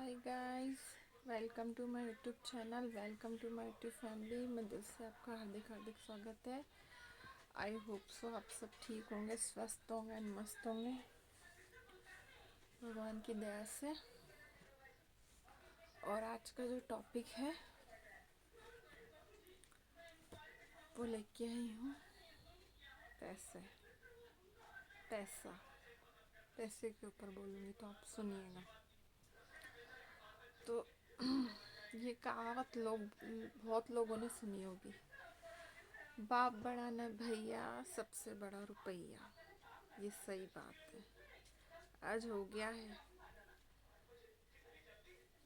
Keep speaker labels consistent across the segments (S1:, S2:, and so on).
S1: Hi guys, welcome to my YouTube channel, welcome to my YouTube family. मैं दिल से आपका हार्दिक हार्दिक स्वागत है। आई होप सो आप सब ठीक होंगे, स्वस्थ होंगे, मस्त होंगे भगवान की दया से। और आज का जो टॉपिक है वो लेके आई हूँ पैसे पैसा पैसे के ऊपर बोलूँगी तो आप सुनिएगा। तो ये कहावत बहुत लोगों ने सुनी होगी, बाप बड़ा न भैया, सबसे बड़ा रुपया। ये सही बात है, आज हो गया है।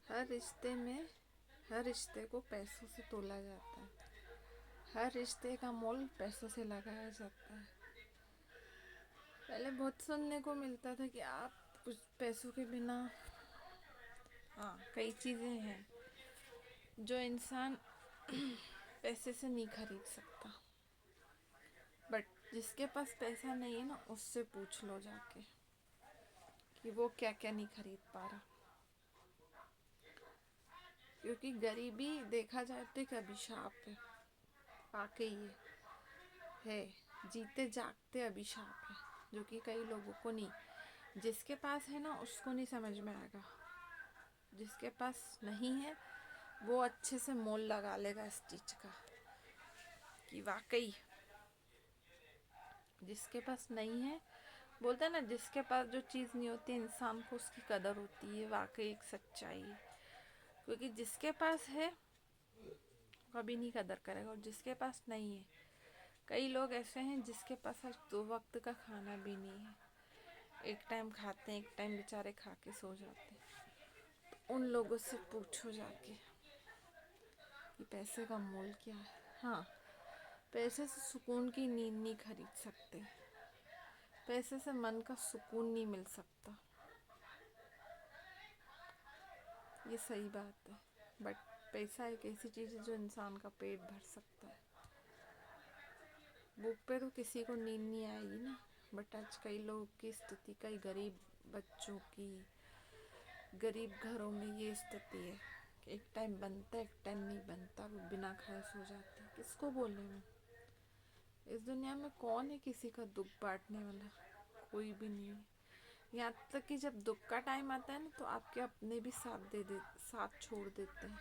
S1: हर रिश्ते में हर रिश्ते को पैसों से तोला जाता है, हर रिश्ते का मोल पैसों से लगाया जाता है। पहले बहुत सुनने को मिलता था कि आप कुछ पैसों के बिना, हाँ कई चीज़ें हैं जो इंसान पैसे से नहीं खरीद सकता। बट जिसके पास पैसा नहीं है ना, उससे पूछ लो जाके कि वो क्या क्या नहीं खरीद पा रहा। क्योंकि गरीबी देखा जाए तो एक अभिशाप है, वाकई ये है, जीते जागते अभिशाप है, जो कि कई लोगों को नहीं, जिसके पास है ना उसको नहीं समझ में आएगा। जिसके पास नहीं है वो अच्छे से मोल लगा लेगा इस चीज का कि वाकई जिसके पास नहीं है, बोलते हैं ना, जिसके पास जो चीज़ नहीं होती इंसान को उसकी कदर होती है। वाकई एक सच्चाई है, क्योंकि जिसके पास है कभी नहीं कदर करेगा, और जिसके पास नहीं है, कई लोग ऐसे हैं जिसके पास आज 2 वक्त का खाना भी नहीं है, एक टाइम खाते हैं, एक टाइम बेचारे खा के सो जाते हैं। तो उन लोगों से पूछो जाके कि पैसे का मोल क्या है। हाँ, पैसे से सुकून की नींद नहीं खरीद सकते, पैसे से मन का सुकून नहीं मिल सकता, ये सही बात है। बट पैसा एक ऐसी चीज़ है जो इंसान का पेट भर सकता है। भूख पे तो किसी को नींद नहीं आएगी ना। बट आज कई लोगों की स्थिति, कई गरीब बच्चों की, गरीब घरों में ये स्थिति है कि एक टाइम बनता है, एक टाइम नहीं बनता, वो बिना खाए सो जाते हैं। किसको बोले मैं, इस दुनिया में कौन है किसी का दुख बांटने वाला? कोई भी नहीं है। यहाँ तक कि जब दुख का टाइम आता है ना, तो आपके अपने भी साथ छोड़ देते हैं।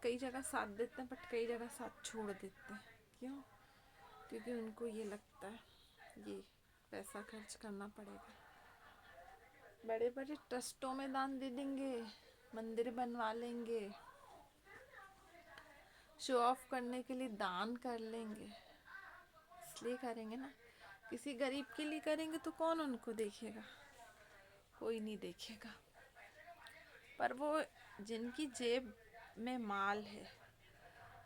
S1: कई जगह साथ देते हैं, बट कई जगह साथ छोड़ देते हैं। क्यों? क्योंकि उनको ये लगता है ये पैसा खर्च करना पड़ेगा, बड़े बड़े ट्रस्टों में दान दे देंगे, मंदिर बनवा लेंगे, शो ऑफ करने के लिए दान कर लेंगे। इसलिए करेंगे ना, किसी गरीब के लिए करेंगे तो कौन उनको देखेगा? कोई नहीं देखेगा। पर वो जिनकी जेब में माल है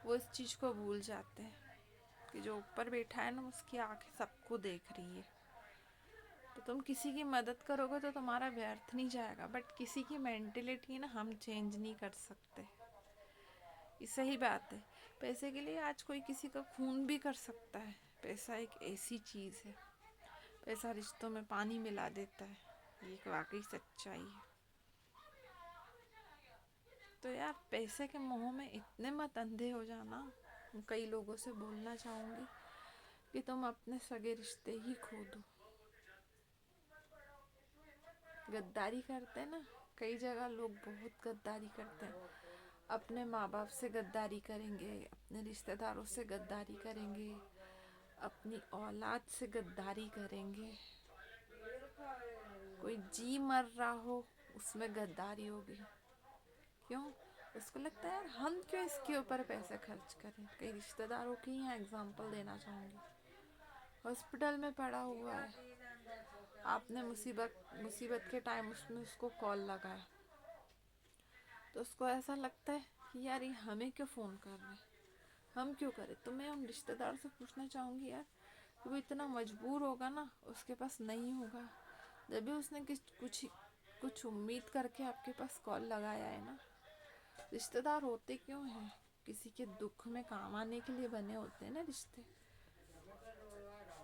S1: वो इस चीज़ को भूल जाते हैं कि जो ऊपर बैठा है ना, उसकी आंखें सबको देख रही है। तो तुम किसी की मदद करोगे तो तुम्हारा व्यर्थ नहीं जाएगा, बट किसी की मेंटेलिटी ना हम चेंज नहीं कर सकते। ये सही बात है। पैसे के लिए आज कोई किसी का खून भी कर सकता है। पैसा एक ऐसी चीज़ है, पैसा रिश्तों में पानी मिला देता है, ये एक वाकई सच्चाई है। तो यार, पैसे के मोह में इतने मत अंधे हो जाना। कई लोगों से बोलना चाहूँगी कि तुम अपने सगे रिश्ते ही खो दो। गद्दारी करते हैं ना, कई जगह लोग बहुत गद्दारी करते हैं। अपने माँ बाप से गद्दारी करेंगे, अपने रिश्तेदारों से गद्दारी करेंगे, अपनी औलाद से गद्दारी करेंगे। कोई जी मर रहा हो उसमें गद्दारी होगी। क्यों? उसको लगता है यार हम क्यों इसके ऊपर पैसे खर्च करें। कई रिश्तेदारों की यहाँ एग्जांपल देना चाहूँगी। हॉस्पिटल में पड़ा हुआ है, आपने मुसीबत के टाइम उसमें उसको कॉल लगाया, तो उसको ऐसा लगता है कि यार ये हमें क्यों फ़ोन कर रहे हैं, हम क्यों करें। तो मैं उन रिश्तेदार से पूछना चाहूँगी यार, वो इतना मजबूर होगा ना, उसके पास नहीं होगा, जब भी उसने कुछ उम्मीद करके आपके पास कॉल लगाया है ना। रिश्तेदार होते क्यों हैं? किसी के दुख में काम आने के लिए बने होते हैं ना रिश्ते,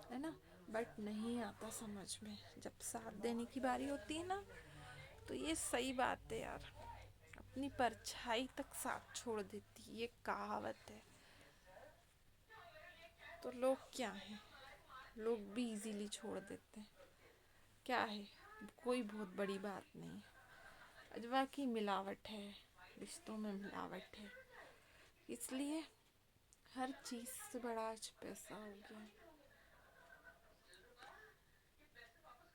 S1: है ना। बट नहीं आता समझ में, जब साथ देने की बारी होती है ना, तो ये सही बात है यार, अपनी परछाई तक साथ छोड़ देती, ये कहावत है। तो लोग क्या हैं, लोग भी इजीली छोड़ देते हैं, क्या है, कोई बहुत बड़ी बात नहीं। अजवा की मिलावट है, रिश्तों में मिलावट है, इसलिए हर चीज़ से बड़ा आज पैसा हो गया।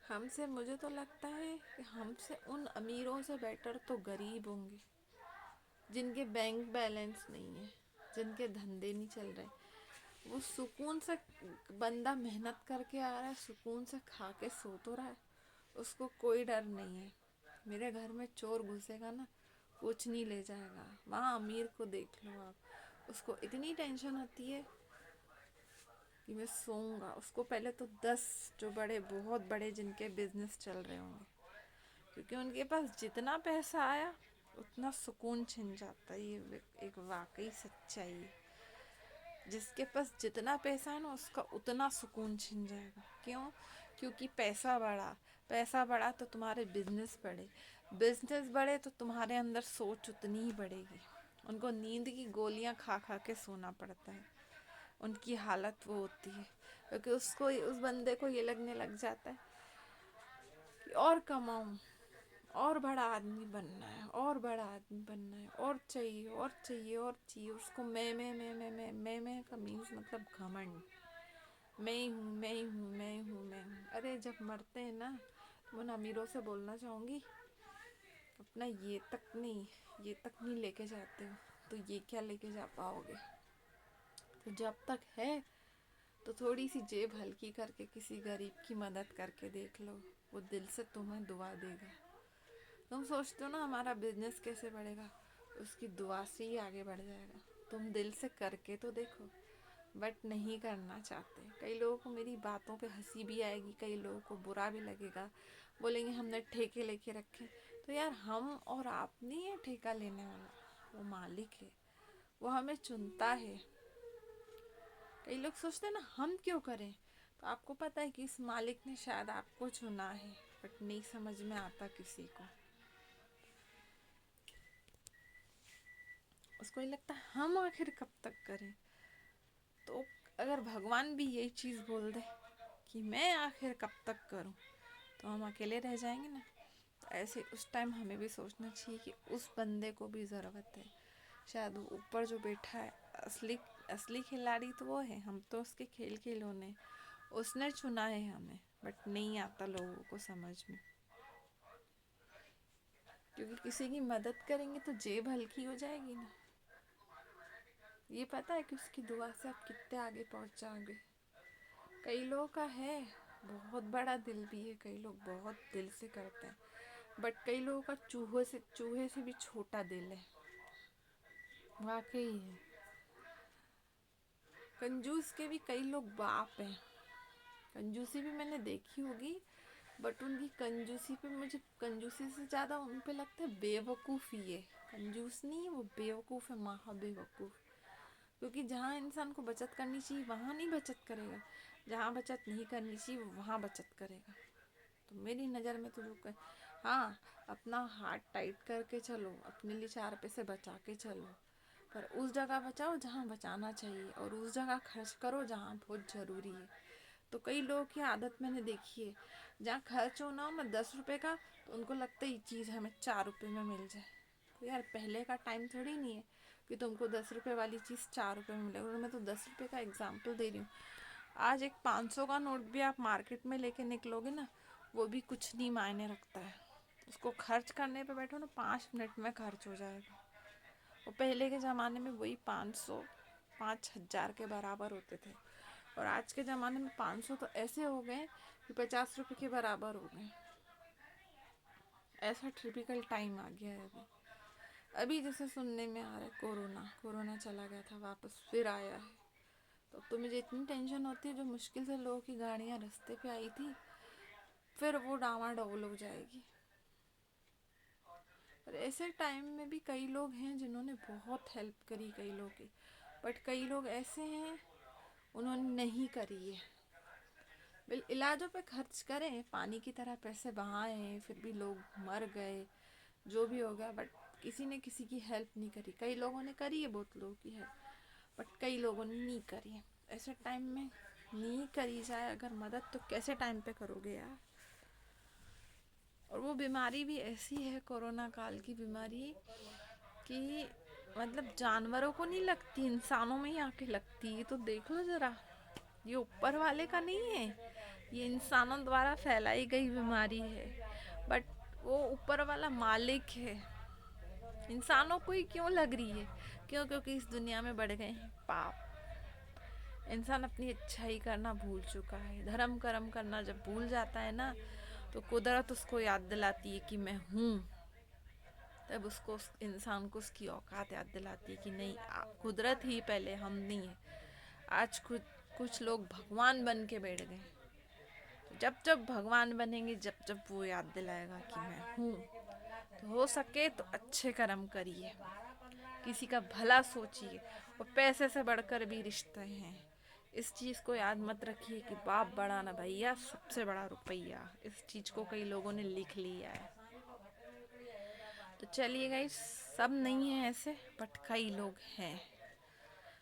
S1: हमसे, मुझे तो लगता है कि हमसे उन अमीरों से बेटर तो गरीब होंगे, जिनके बैंक बैलेंस नहीं है, जिनके धंधे नहीं चल रहे। वो सुकून से, बंदा मेहनत करके आ रहा है, सुकून से खा के सो तो रहा है, उसको कोई डर नहीं है। मेरे घर में चोर घुसेगा ना, कुछ नहीं ले जाएगा। वहाँ अमीर को देख लो आप, उसको इतनी टेंशन होती है कि मैं सोऊंगा। उसको पहले तो 10 जो बड़े, बहुत बड़े जिनके बिजनेस चल रहे होंगे, क्योंकि उनके पास जितना पैसा आया उतना सुकून छिन जाता है। ये एक वाकई सच्चाई है। जिसके पास जितना पैसा है ना, उसका उतना सुकून छिन जाएगा। क्यों? क्योंकि पैसा बढ़ा, पैसा बढ़ा तो तुम्हारे बिजनेस बढ़े, बिजनेस बढ़े तो तुम्हारे अंदर सोच उतनी ही बढ़ेगी। उनको नींद की गोलियां खा खा के सोना पड़ता है, उनकी हालत वो होती है, क्योंकि उसको, उस बंदे को ये लगने लग जाता है कि और कमाऊं, और बड़ा आदमी बनना है, और बड़ा आदमी बनना है, और चाहिए और चाहिए और चाहिए। उसको मैं का मीन्स मतलब घमंड, मैं ही हूँ, मैं ही हूँ, मैं ही हूँ, मैं हूँ। अरे जब मरते हैं ना, तो उन अमीरों से बोलना चाहूँगी, अपना ये तक नहीं लेके जाते हो तो ये क्या लेके जा पाओगे। तो जब तक है तो थोड़ी सी जेब हल्की करके किसी गरीब की मदद करके देख लो, वो दिल से तुम्हें दुआ देगा। तुम सोचते हो ना हमारा बिजनेस कैसे बढ़ेगा, उसकी दुआ से ही आगे बढ़ जाएगा। तुम दिल से करके तो देखो, बट नहीं करना चाहते। कई लोगों को मेरी बातों पे हंसी भी आएगी, कई लोगों को बुरा भी लगेगा, बोलेंगे हमने ठेके लेके रखे। तो यार हम और आप नहीं है ठेका लेने वाला, वो मालिक है, वो हमें चुनता है। कई लोग सोचते हैं ना हम क्यों करें, तो आपको पता है कि इस मालिक ने शायद आपको चुना है, बट नहीं समझ में आता किसी को। उसको ये लगता है हम आखिर कब तक करें। तो अगर भगवान भी यही चीज़ बोल दे कि मैं आखिर कब तक करूं, तो हम अकेले रह जाएंगे ना। तो ऐसे उस टाइम हमें भी सोचना चाहिए कि उस बंदे को भी ज़रूरत है। शायद वो ऊपर जो बैठा है, असली असली खिलाड़ी तो वो है, हम तो उसके खेल खिलौने। उसने चुना है हमें, बट नहीं आता लोगों को समझ में, क्योंकि किसी की मदद करेंगे तो जेब हल्की हो जाएगी ना। ये पता है कि उसकी दुआ से आप कितने आगे पहुंच जाओगे। कई लोगों का है बहुत बड़ा दिल भी है, कई लोग बहुत दिल से करते हैं, बट कई लोगों का चूहे से भी छोटा दिल है, वाकई है। कंजूस के भी कई लोग बाप हैं, कंजूसी भी मैंने देखी होगी, बट उनकी कंजूसी पे, मुझे कंजूसी से ज़्यादा उन पे लगता है बेवकूफ़ी है। कंजूस नहीं है वो, बेवकूफ़ है, महा बेवकूफ़। क्योंकि जहाँ इंसान को बचत करनी चाहिए वहाँ नहीं बचत करेगा, जहाँ बचत नहीं करनी चाहिए वहाँ बचत करेगा। तो मेरी नज़र में तो हाँ, अपना हाथ टाइट करके चलो, अपने लिए 4 पैसे बचा के चलो, पर उस जगह बचाओ जहाँ बचाना चाहिए, और उस जगह खर्च करो जहाँ बहुत ज़रूरी है। तो कई लोगों की आदत मैंने देखी है, जहाँ खर्च होना हो ना 10 रुपए का, तो उनको लगता है ये चीज़ हमें 4 रुपए में मिल जाए। तो यार पहले का टाइम थोड़ी नहीं है कि तुमको 10 रुपए वाली चीज़ 4 रुपए में मिलेगी। और मैं तो 10 रुपए का एग्जाम्पल दे रही हूँ। आज एक 500 का नोट भी आप मार्केट में लेके निकलोगे ना, वो भी कुछ नहीं मायने रखता है। उसको खर्च करने पे बैठो ना, 5 मिनट में खर्च हो जाएगा। और पहले के ज़माने में वही 500 5,000 के बराबर होते थे, और आज के ज़माने में 500 तो ऐसे हो गए कि 50 रुपए के बराबर हो गए। ऐसा ट्रिपिकल टाइम आ गया है अभी। अभी जैसे सुनने में आ रहा है कोरोना, कोरोना चला गया था, वापस फिर आया है। तो मुझे इतनी टेंशन होती है, जो मुश्किल से लोगों की गाड़ियाँ रास्ते पे आई थी, फिर वो डामाडोल हो जाएगी। और ऐसे टाइम में भी कई लोग हैं जिन्होंने बहुत हेल्प करी कई लोगों की, बट कई लोग ऐसे हैं उन्होंने नहीं करी है। बिल इलाजों पे खर्च करें, पानी की तरह पैसे बहाएं, फिर भी लोग मर गए, जो भी हो गया, बट किसी ने किसी की हेल्प नहीं करी। कई लोगों ने करी है, बहुत लोगों की हेल्प, बट कई लोगों ने नहीं करी है। ऐसे टाइम में नहीं करी जाए अगर मदद, तो कैसे टाइम पे करोगे यार। और वो बीमारी भी ऐसी है, कोरोना काल की बीमारी, कि मतलब जानवरों को नहीं लगती, इंसानों में ही आके लगती है। तो देख लो जरा, ये ऊपर वाले का नहीं है, ये इंसानों द्वारा फैलाई गई बीमारी है। बट वो ऊपर वाला मालिक है, इंसानों को ही क्यों लग रही है? क्यों? क्योंकि इस दुनिया में बढ़ गए हैं पाप। इंसान अपनी अच्छाई करना भूल चुका है, धर्म कर्म करना जब भूल जाता है ना, तो कुदरत उसको याद दिलाती है कि मैं हूँ। तब उसको, उस इंसान को उसकी औकात याद दिलाती है कि नहीं, कुदरत ही पहले, हम नहीं है। आज कुछ लोग भगवान बन के बैठ गए। तो जब जब भगवान बनेंगे, जब जब वो याद दिलाएगा कि मैं हूँ, तो हो सके तो अच्छे कर्म करिए, किसी का भला सोचिए। और पैसे से बढ़कर भी रिश्ते हैं, इस चीज़ को याद मत रखिए कि बाप बड़ा ना भैया, सबसे बड़ा रुपया। इस चीज़ को कई लोगों ने लिख लिया है। तो चलिए गाइस, सब नहीं है ऐसे, बट कई लोग हैं।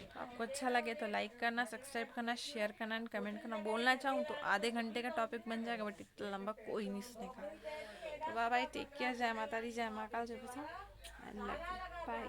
S1: तो आपको अच्छा लगे तो लाइक करना, सब्सक्राइब करना, शेयर करना एंड कमेंट करना। बोलना चाहूँ तो आधे घंटे का टॉपिक बन जाएगा, बट इतना लंबा कोई नहीं सुनेगा। तो बाय बाय, टेक केयर, जय माता दी, जय महाकाल, जय बसंत, एंड लव यू, बाय।